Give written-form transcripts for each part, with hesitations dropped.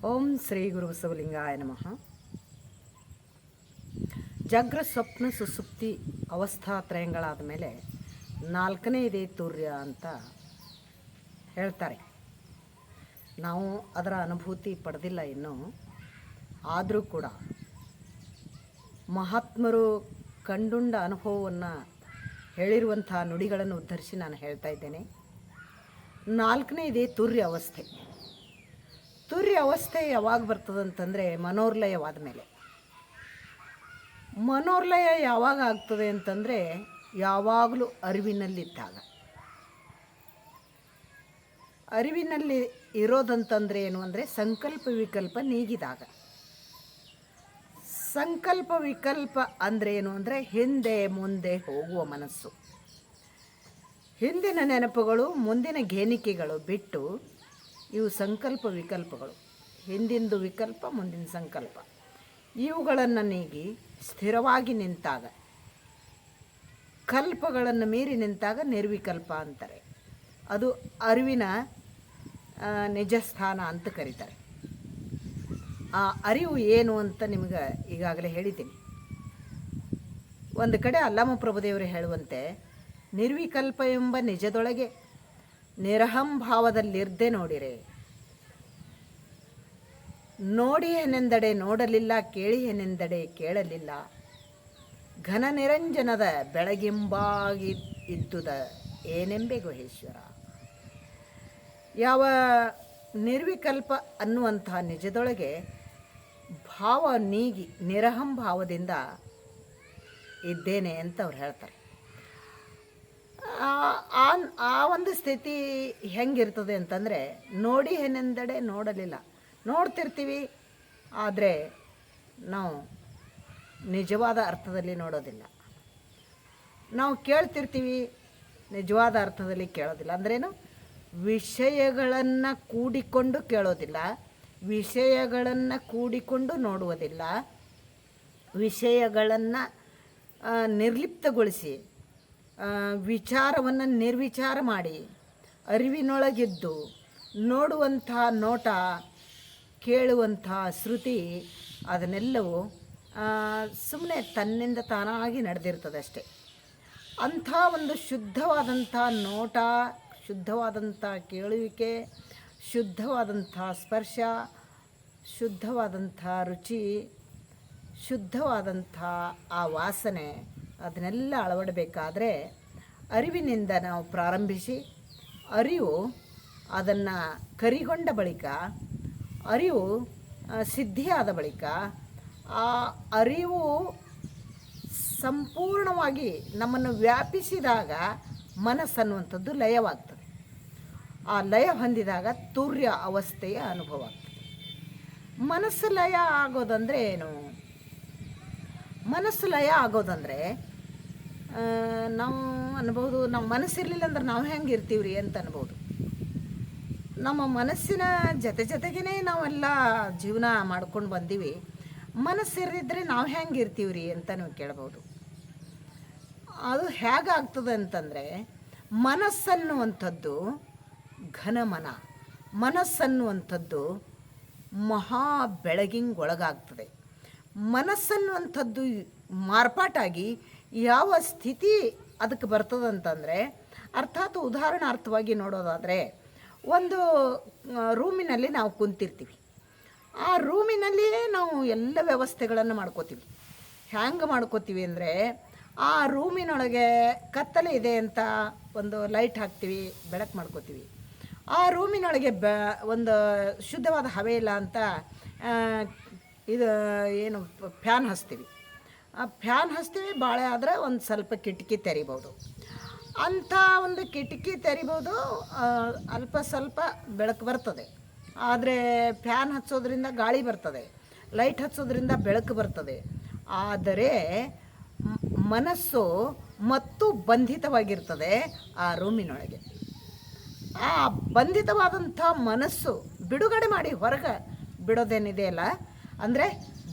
ಓಂ ಶ್ರೀ ಗುರು ಬಸವಲಿಂಗಾಯ ನಮಃ. ಜಾಗ್ರ ಸ್ವಪ್ನ ಸುಸುಪ್ತಿ ಅವಸ್ಥಾತ್ರಯಗಳಾದ ಮೇಲೆ ನಾಲ್ಕನೇ ಇದೆ ತುರ್ಯ ಅಂತ ಹೇಳ್ತಾರೆ. ನಾವು ಅದರ ಅನುಭೂತಿ ಪಡೆದಿಲ್ಲ ಇನ್ನೂ. ಆದರೂ ಕೂಡ ಮಹಾತ್ಮರು ಕಂಡುಂಡ ಅನುಭವವನ್ನು ಹೇಳಿರುವಂಥ ನುಡಿಗಳನ್ನು ಉದ್ಧರಿಸಿ ನಾನು ಹೇಳ್ತಾ ಇದ್ದೇನೆ. ನಾಲ್ಕನೇ ಇದೆ ತುರ್ಯ ಅವಸ್ಥೆ. ತುರ್ಯ ಅವಸ್ಥೆ ಯಾವಾಗ ಬರ್ತದಂತಂದರೆ ಮನೋರ್ಲಯವಾದ ಮೇಲೆ. ಮನೋರ್ಲಯ ಯಾವಾಗ ಆಗ್ತದೆ ಅಂತಂದರೆ ಯಾವಾಗಲೂ ಅರಿವಿನಲ್ಲಿದ್ದಾಗ. ಅರಿವಿನಲ್ಲಿ ಇರೋದಂತಂದರೆ ಏನು ಅಂದರೆ ಸಂಕಲ್ಪ ವಿಕಲ್ಪ ನೀಗಿದಾಗ. ಸಂಕಲ್ಪ ವಿಕಲ್ಪ ಅಂದರೆ ಏನು ಅಂದರೆ ಹಿಂದೆ ಮುಂದೆ ಹೋಗುವ ಮನಸ್ಸು. ಹಿಂದಿನ ನೆನಪುಗಳು ಮುಂದಿನ ಘೇನಿಕೆಗಳು ಬಿಟ್ಟು ಇವು ಸಂಕಲ್ಪ ವಿಕಲ್ಪಗಳು. ಹಿಂದಿಂದು ವಿಕಲ್ಪ ಮುಂದಿನ ಸಂಕಲ್ಪ ಇವುಗಳನ್ನು ನೀಗಿ ಸ್ಥಿರವಾಗಿ ನಿಂತಾಗ, ಕಲ್ಪಗಳನ್ನು ಮೀರಿ ನಿಂತಾಗ ನಿರ್ವಿಕಲ್ಪ ಅಂತಾರೆ. ಅದು ಅರಿವಿನ ನಿಜ ಸ್ಥಾನ ಅಂತ ಕರೀತಾರೆ. ಆ ಅರಿವು ಏನು ಅಂತ ನಿಮಗೆ ಈಗಾಗಲೇ ಹೇಳಿದ್ದೀನಿ. ಒಂದು ಕಡೆ ಅಲ್ಲಾಮ ಪ್ರಭುದೇವರು ಹೇಳುವಂತೆ, ನಿರ್ವಿಕಲ್ಪ ಎಂಬ ನಿಜದೊಳಗೆ ನಿರಹಂಭಾವದಲ್ಲಿರ್ದೆ ನೋಡಿರೆ. ನೋಡಿ ಏನೆಂದಡೆ ನೋಡಲಿಲ್ಲ, ಕೇಳಿ ಏನೆಂದಡೆ ಕೇಳಲಿಲ್ಲ. ಘನ ನಿರಂಜನದ ಬೆಳಗಿಂಬಾಗಿ ಇದ್ದುದ ಏನೆಂಬೆ ಗುಹೇಶ್ವರ. ಯಾವ ನಿರ್ವಿಕಲ್ಪ ಅನ್ನುವಂತಹ ನಿಜದೊಳಗೆ ಭಾವ ನೀಗಿ ನಿರಹಂಭಾವದಿಂದ ಇದ್ದೇನೆ ಅಂತ ಅವ್ರು ಹೇಳ್ತಾರೆ. ಆ ಒಂದು ಸ್ಥಿತಿ ಹೆಂಗಿರ್ತದೆ ಅಂತಂದರೆ, ನೋಡಿ ಏನೆಂದಡೆ ನೋಡಲಿಲ್ಲ. ನೋಡ್ತಿರ್ತೀವಿ, ಆದರೆ ನಾವು ನಿಜವಾದ ಅರ್ಥದಲ್ಲಿ ನೋಡೋದಿಲ್ಲ. ನಾವು ಕೇಳ್ತಿರ್ತೀವಿ, ನಿಜವಾದ ಅರ್ಥದಲ್ಲಿ ಕೇಳೋದಿಲ್ಲ. ಅಂದ್ರೇನು? ವಿಷಯಗಳನ್ನು ಕೂಡಿಕೊಂಡು ಕೇಳೋದಿಲ್ಲ, ವಿಷಯಗಳನ್ನು ಕೂಡಿಕೊಂಡು ನೋಡುವುದಿಲ್ಲ, ವಿಷಯಗಳನ್ನು ನಿರ್ಲಿಪ್ತಗೊಳಿಸಿ ವಿಚಾರವನ್ನು ನಿರ್ವಿಚಾರ ಮಾಡಿ ಅರಿವಿನೊಳಗಿದ್ದು ನೋಡುವಂಥ ನೋಟ, ಕೇಳುವಂಥ ಶ್ರುತಿ, ಅದನ್ನೆಲ್ಲವೂ ಸುಮ್ಮನೆ ತನ್ನಿಂದ ತಾನಾಗಿ ನಡೆದಿರ್ತದೆ ಅಷ್ಟೆ. ಅಂಥ ಒಂದು ಶುದ್ಧವಾದಂಥ ನೋಟ, ಶುದ್ಧವಾದಂಥ ಕೇಳುವಿಕೆ, ಶುದ್ಧವಾದಂಥ ಸ್ಪರ್ಶ, ಶುದ್ಧವಾದಂಥ ರುಚಿ, ಶುದ್ಧವಾದಂಥ ಆ ವಾಸನೆ, ಅದನ್ನೆಲ್ಲ ಅಳವಡಬೇಕಾದ್ರೆ ಅರಿವಿನಿಂದ ನಾವು ಪ್ರಾರಂಭಿಸಿ, ಅರಿವು ಅದನ್ನು ಕರಿಗೊಂಡ ಬಳಿಕ, ಅರಿವು ಸಿದ್ಧಿಯಾದ ಬಳಿಕ, ಆ ಅರಿವು ಸಂಪೂರ್ಣವಾಗಿ ನಮ್ಮನ್ನು ವ್ಯಾಪಿಸಿದಾಗ ಮನಸ್ಸನ್ನುವಂಥದ್ದು ಲಯವಾಗ್ತದೆ. ಆ ಲಯ ಹೊಂದಿದಾಗ ತುರ್ಯ ಅವಸ್ಥೆಯ ಅನುಭವ ಆಗ್ತದೆ. ಮನಸ್ಸು ಲಯ ಆಗೋದಂದರೆ ಏನು? ಮನಸ್ಸು ಲಯ ಆಗೋದಂದರೆ ನಾವು ಅನ್ಬೋದು, ನಮ್ಮ ಮನಸ್ಸಿರಲಿಲ್ಲ ಅಂದ್ರೆ ನಾವು ಹೆಂಗೆ ಇರ್ತೀವಿ ರೀ ಅಂತ ಅನ್ಬೋದು. ನಮ್ಮ ಮನಸ್ಸಿನ ಜೊತೆಗೇ ನಾವೆಲ್ಲ ಜೀವನ ಮಾಡ್ಕೊಂಡು ಬಂದೀವಿ. ಮನಸ್ಸಿರಿದ್ರೆ ನಾವು ಹೆಂಗೆ ಇರ್ತೀವಿ ರೀ ಅಂತ ನೀವು ಕೇಳ್ಬೋದು. ಅದು ಹೇಗಾಗ್ತದೆ ಅಂತಂದರೆ, ಮನಸ್ಸನ್ನುವಂಥದ್ದು ಘನಮನ, ಮನಸ್ಸನ್ನುವಂಥದ್ದು ಮಹಾ ಬೆಳಗಿಂಗೊಳಗಾಗ್ತದೆ. ಮನಸ್ಸನ್ನುವಂಥದ್ದು ಮಾರ್ಪಾಟಾಗಿ ಯಾವ ಸ್ಥಿತಿ ಅದಕ್ಕೆ ಬರ್ತದಂತಂದರೆ, ಅರ್ಥಾತ್ ಉದಾಹರಣಾರ್ಥವಾಗಿ ನೋಡೋದಾದರೆ, ಒಂದು ರೂಮಿನಲ್ಲಿ ನಾವು ಕುಂತಿರ್ತೀವಿ. ಆ ರೂಮಿನಲ್ಲಿಯೇ ನಾವು ಎಲ್ಲ ವ್ಯವಸ್ಥೆಗಳನ್ನು ಮಾಡ್ಕೋತೀವಿ. ಹ್ಯಾಂಗೆ ಮಾಡ್ಕೋತೀವಿ ಅಂದರೆ, ಆ ರೂಮಿನೊಳಗೆ ಕತ್ತಲೆ ಇದೆ ಅಂತ ಒಂದು ಲೈಟ್ ಹಾಕ್ತೀವಿ, ಬೆಳಕು ಮಾಡ್ಕೋತೀವಿ. ಆ ರೂಮಿನೊಳಗೆ ಒಂದು ಶುದ್ಧವಾದ ಹವೆ ಇಲ್ಲ ಅಂತ ಇದು ಏನು ಫ್ಯಾನ್ ಹಚ್ತೀವಿ. ಆ ಫ್ಯಾನ್ ಹಚ್ತೀವಿ, ಬಾಳೆ ಆದರೆ ಒಂದು ಸ್ವಲ್ಪ ಕಿಟಕಿ ತೆರಿಬೋದು. ಅಂಥ ಒಂದು ಕಿಟಕಿ ತೆರಿಬೋದು, ಅಲ್ಪ ಸ್ವಲ್ಪ ಬೆಳಕು ಬರ್ತದೆ. ಆದರೆ ಫ್ಯಾನ್ ಹಚ್ಚೋದ್ರಿಂದ ಗಾಳಿ ಬರ್ತದೆ, ಲೈಟ್ ಹಚ್ಚೋದ್ರಿಂದ ಬೆಳಕು ಬರ್ತದೆ. ಆದರೆ ಮನಸ್ಸು ಮತ್ತು ಬಂಧಿತವಾಗಿರ್ತದೆ ಆ ರೂಮಿನೊಳಗೆ. ಆ ಬಂಧಿತವಾದಂಥ ಮನಸ್ಸು ಬಿಡುಗಡೆ ಮಾಡಿ ಹೊರಗೆ ಬಿಡೋದೇನಿದೆಯಲ್ಲ, ಅಂದರೆ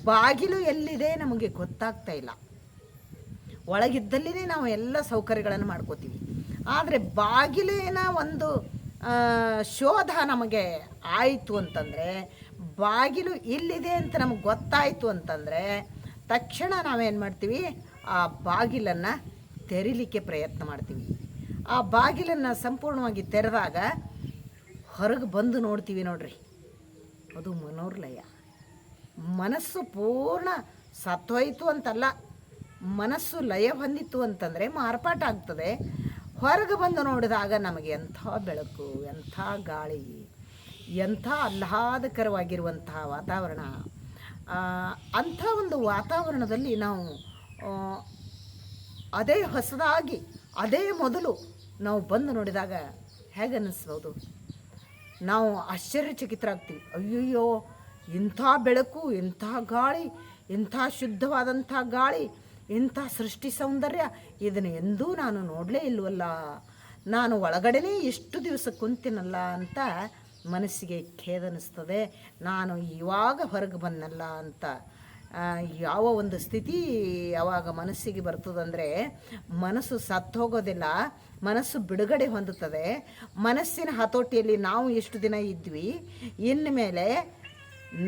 ಬಾಗಿಲು ಎಲ್ಲಿದೆ ನಮಗೆ ಗೊತ್ತಾಗ್ತಾ ಇಲ್ಲ. ಒಳಗಿದ್ದಲ್ಲಿನೇ ನಾವು ಎಲ್ಲ ಸೌಕರ್ಯಗಳನ್ನು ಮಾಡ್ಕೋತೀವಿ. ಆದರೆ ಬಾಗಿಲಿನ ಒಂದು ಶೋಧ ನಮಗೆ ಆಯಿತು ಅಂತಂದರೆ, ಬಾಗಿಲು ಇಲ್ಲಿದೆ ಅಂತ ನಮಗೆ ಗೊತ್ತಾಯಿತು ಅಂತಂದರೆ ತಕ್ಷಣ ನಾವೇನು ಮಾಡ್ತೀವಿ, ಆ ಬಾಗಿಲನ್ನು ತೆರಿಲಿಕ್ಕೆ ಪ್ರಯತ್ನ ಮಾಡ್ತೀವಿ. ಆ ಬಾಗಿಲನ್ನು ಸಂಪೂರ್ಣವಾಗಿ ತೆರೆದಾಗ ಹೊರಗೆ ಬಂದು ನೋಡ್ತೀವಿ ನೋಡ್ರಿ, ಅದು ಮನೋರ್ಲಯ. ಮನಸ್ಸು ಪೂರ್ಣ ಸತ್ತೋಯ್ತು ಅಂತಲ್ಲ, ಮನಸ್ಸು ಲಯ ಹೊಂದಿತ್ತು ಅಂತಂದರೆ ಮಾರ್ಪಾಟ ಆಗ್ತದೆ. ಹೊರಗೆ ಬಂದು ನೋಡಿದಾಗ ನಮಗೆ ಎಂಥ ಬೆಳಕು, ಎಂಥ ಗಾಳಿ, ಎಂಥ ಆಹ್ಲಾದಕರವಾಗಿರುವಂತಹ ವಾತಾವರಣ. ಅಂಥ ಒಂದು ವಾತಾವರಣದಲ್ಲಿ ನಾವು ಅದೇ ಹೊಸದಾಗಿ, ಅದೇ ಮೊದಲು ನಾವು ಬಂದು ನೋಡಿದಾಗ ಹೇಗೆ ಅನ್ನಿಸ್ಬೋದು, ನಾವು ಆಶ್ಚರ್ಯಚಕಿತರಾಗ್ತೀವಿ. ಅಯ್ಯಯ್ಯೋ, ಇಂಥ ಬೆಳಕು, ಇಂಥ ಗಾಳಿ, ಇಂಥ ಶುದ್ಧವಾದಂಥ ಗಾಳಿ, ಇಂಥ ಸೃಷ್ಟಿ ಸೌಂದರ್ಯ, ಇದನ್ನು ಎಂದೂ ನಾನು ನೋಡಲೇ ಇಲ್ವಲ್ಲ, ನಾನು ಒಳಗಡೆನೇ ಎಷ್ಟು ದಿವಸ ಕುಂತಿನಲ್ಲ ಅಂತ ಮನಸ್ಸಿಗೆ ಖೇದ ಅನ್ನಿಸ್ತದೆ. ನಾನು ಇವಾಗ ಹೊರಗೆ ಬಂದಲ್ಲ ಅಂತ ಯಾವ ಒಂದು ಸ್ಥಿತಿ ಯಾವಾಗ ಮನಸ್ಸಿಗೆ ಬರ್ತದಂದರೆ, ಮನಸ್ಸು ಸತ್ತು ಹೋಗೋದಿಲ್ಲ, ಮನಸ್ಸು ಬಿಡುಗಡೆ ಹೊಂದುತ್ತದೆ. ಮನಸ್ಸಿನ ಹತೋಟಿಯಲ್ಲಿ ನಾವು ಎಷ್ಟು ದಿನ ಇದ್ವಿ, ಇನ್ನು ಮೇಲೆ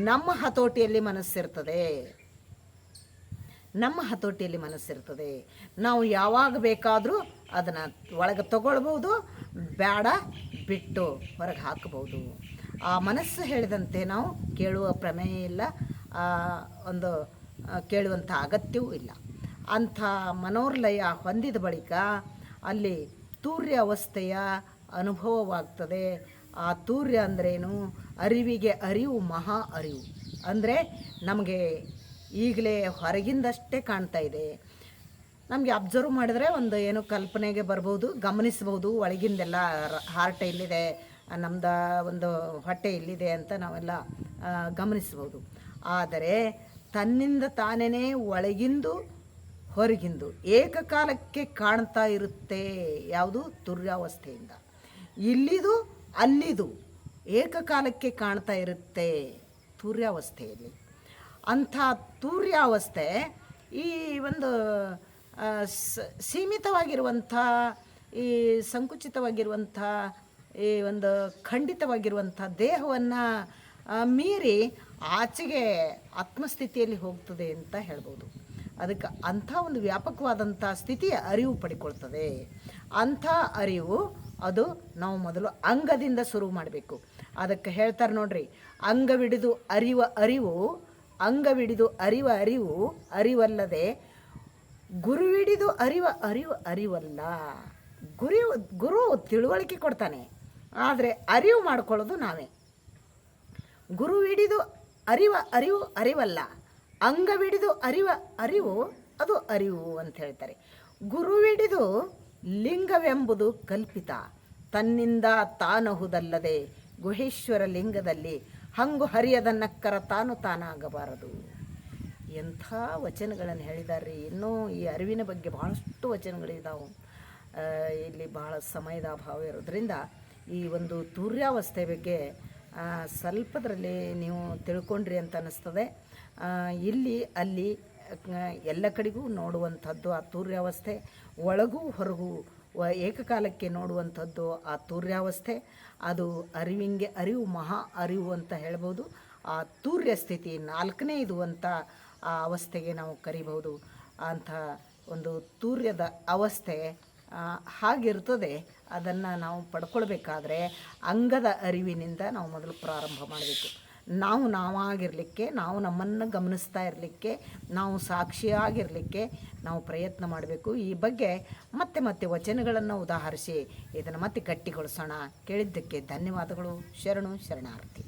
ನಮ್ಮ ಹತೋಟಿಯಲ್ಲಿ ಮನಸ್ಸಿರ್ತದೆ, ನಮ್ಮ ಹತೋಟಿಯಲ್ಲಿ ಮನಸ್ಸಿರ್ತದೆ. ನಾವು ಯಾವಾಗ ಬೇಕಾದರೂ ಅದನ್ನು ಒಳಗೆ ತಗೊಳ್ಬೋದು, ಬೇಡ ಬಿಟ್ಟು ಹೊರಗೆ ಹಾಕಬಹುದು. ಆ ಮನಸ್ಸು ಹೇಳಿದಂತೆ ನಾವು ಕೇಳುವ ಪ್ರಮೇಯ ಇಲ್ಲ, ಒಂದು ಕೇಳುವಂಥ ಅಗತ್ಯವೂ ಇಲ್ಲ. ಅಂಥ ಮನೋರ್ಲಯ ಹೊಂದಿದ ಬಳಿಕ ಅಲ್ಲಿ ತೂರ್ಯ ಅವಸ್ಥೆಯ ಅನುಭವವಾಗ್ತದೆ. ಆ ತೂರ್ಯ ಅಂದ್ರೇನು, ಅರಿವಿಗೆ ಅರಿವು, ಮಹಾ ಅರಿವು. ಅಂದರೆ ನಮಗೆ ಈಗಲೇ ಹೊರಗಿಂದಷ್ಟೇ ಕಾಣ್ತಾ ಇದೆ. ನಮಗೆ ಅಬ್ಸರ್ವ್ ಮಾಡಿದ್ರೆ ಒಂದು ಏನು ಕಲ್ಪನೆಗೆ ಬರ್ಬೋದು, ಗಮನಿಸ್ಬೋದು, ಒಳಗಿಂದೆಲ್ಲ ಹಾರ್ಟ್ ಇಲ್ಲಿದೆ, ನಮ್ಮದು ಒಂದು ಹೊಟ್ಟೆ ಇಲ್ಲಿದೆ ಅಂತ ನಾವೆಲ್ಲ ಗಮನಿಸ್ಬೋದು. ಆದರೆ ತನ್ನಿಂದ ತಾನೇ ಒಳಗಿಂದು ಹೊರಗಿಂದು ಏಕಕಾಲಕ್ಕೆ ಕಾಣ್ತಾ ಇರುತ್ತೆ. ಯಾವುದು? ತುರ್ಯಾವಸ್ಥೆಯಿಂದ. ಇಲ್ಲಿದು ಅಲ್ಲಿದು ಏಕಕಾಲಕ್ಕೆ ಕಾಣ್ತಾ ಇರುತ್ತೆ ತುರ್ಯಾವಸ್ಥೆಯಲ್ಲಿ. ಅಂಥ ತುರ್ಯಾವಸ್ಥೆ ಈ ಒಂದು ಸೀಮಿತವಾಗಿರುವಂಥ, ಈ ಸಂಕುಚಿತವಾಗಿರುವಂಥ, ಈ ಒಂದು ಖಂಡಿತವಾಗಿರುವಂಥ ದೇಹವನ್ನು ಮೀರಿ ಆಚೆಗೆ ಆತ್ಮಸ್ಥಿತಿಯಲ್ಲಿ ಹೋಗ್ತದೆ ಅಂತ ಹೇಳ್ಬೋದು. ಅದಕ್ಕೆ ಅಂಥ ಒಂದು ವ್ಯಾಪಕವಾದಂಥ ಸ್ಥಿತಿಯ ಅರಿವು ಪಡ್ಕೊಳ್ತದೆ. ಅಂಥ ಅರಿವು ಅದು ನಾವು ಮೊದಲು ಅಂಗದಿಂದ ಶುರು ಮಾಡಬೇಕು. ಅದಕ್ಕೆ ಹೇಳ್ತಾರೆ ನೋಡ್ರಿ, ಅಂಗವಿಡಿದು ಅರಿವ ಅರಿವು, ಅಂಗವಿಡಿದು ಅರಿವ ಅರಿವು ಅರಿವಲ್ಲದೆ ಗುರುವಿಡಿದು ಅರಿವ ಅರಿವು ಅರಿವಲ್ಲ. ಗುರು ತಿಳುವಳಿಕೆ ಕೊಡ್ತಾನೆ, ಆದರೆ ಅರಿವು ಮಾಡ್ಕೊಳ್ಳೋದು ನಾವೇ. ಗುರುವಿಡಿದು ಅರಿವ ಅರಿವು ಅರಿವಲ್ಲ, ಅಂಗವಿಡಿದು ಅರಿವ ಅರಿವು ಅದು ಅರಿವು ಅಂತ ಹೇಳ್ತಾರೆ. ಗುರುವಿಡಿದು ಲಿಂಗವೆಂಬುದು ಕಲ್ಪಿತ, ತನ್ನಿಂದ ತಾನಹುದಲ್ಲದೆ ಗುಹೇಶ್ವರ ಲಿಂಗದಲ್ಲಿ ಹಂಗು ಹರಿಯದ ನಕ್ಕರ ತಾನು ತಾನಾಗಬಾರದು. ಎಂಥ ವಚನಗಳನ್ನು ಹೇಳಿದ್ದಾರೆ. ಇನ್ನೂ ಈ ಅರಿವಿನ ಬಗ್ಗೆ ಭಾಳಷ್ಟು ವಚನಗಳಿದ್ದಾವೆ. ಇಲ್ಲಿ ಬಹಳ ಸಮಯದ ಅಭಾವ ಇರೋದ್ರಿಂದ ಈ ಒಂದು ತುರ್ಯಾವಸ್ಥೆ ಬಗ್ಗೆ ಸ್ವಲ್ಪದರಲ್ಲಿ ನೀವು ತಿಳ್ಕೊಂಡ್ರಿ ಅಂತ ಅನ್ನಿಸ್ತದೆ. ಇಲ್ಲಿ ಅಲ್ಲಿ ಎಲ್ಲ ಕಡೆಗೂ ನೋಡುವಂಥದ್ದು ಆ ತುರ್ಯಾವಸ್ಥೆ, ಒಳಗೂ ಹೊರಗೂ ಏಕಕಾಲಕ್ಕೆ ನೋಡುವಂಥದ್ದು ಆ ತುರ್ಯಾವಸ್ಥೆ. ಅದು ಅರಿವಿಂಗೆ ಅರಿವು, ಮಹಾ ಅರಿವು ಅಂತ ಹೇಳ್ಬೋದು. ಆ ತೂರ್ಯ ಸ್ಥಿತಿ 4ನೇದು ಅಂತ ಆ ಅವಸ್ಥೆಗೆ ನಾವು ಕರಿಬಹುದು. ಅಂಥ ಒಂದು ತೂರ್ಯದ ಅವಸ್ಥೆ ಹಾಗಿರ್ತದೆ. ಅದನ್ನು ನಾವು ಪಡ್ಕೊಳ್ಬೇಕಾದ್ರೆ ಅಂಗದ ಅರಿವಿನಿಂದ ನಾವು ಮೊದಲು ಪ್ರಾರಂಭ ಮಾಡಬೇಕು. ನಾವು ನಾವಾಗಿರಲಿಕ್ಕೆ, ನಾವು ನಮ್ಮನ್ನು ಗಮನಿಸ್ತಾ ಇರಲಿಕ್ಕೆ, ನಾವು ಸಾಕ್ಷಿಯಾಗಿರಲಿಕ್ಕೆ ನಾವು ಪ್ರಯತ್ನ ಮಾಡಬೇಕು. ಈ ಬಗ್ಗೆ ಮತ್ತೆ ಮತ್ತೆ ವಚನಗಳನ್ನು ಉದಾಹರಿಸಿ ಇದನ್ನು ಮತ್ತೆ ಗಟ್ಟಿಗೊಳಿಸೋಣ. ಕೇಳಿದ್ದಕ್ಕೆ ಧನ್ಯವಾದಗಳು. ಶರಣು ಶರಣಾರ್ಥಿ.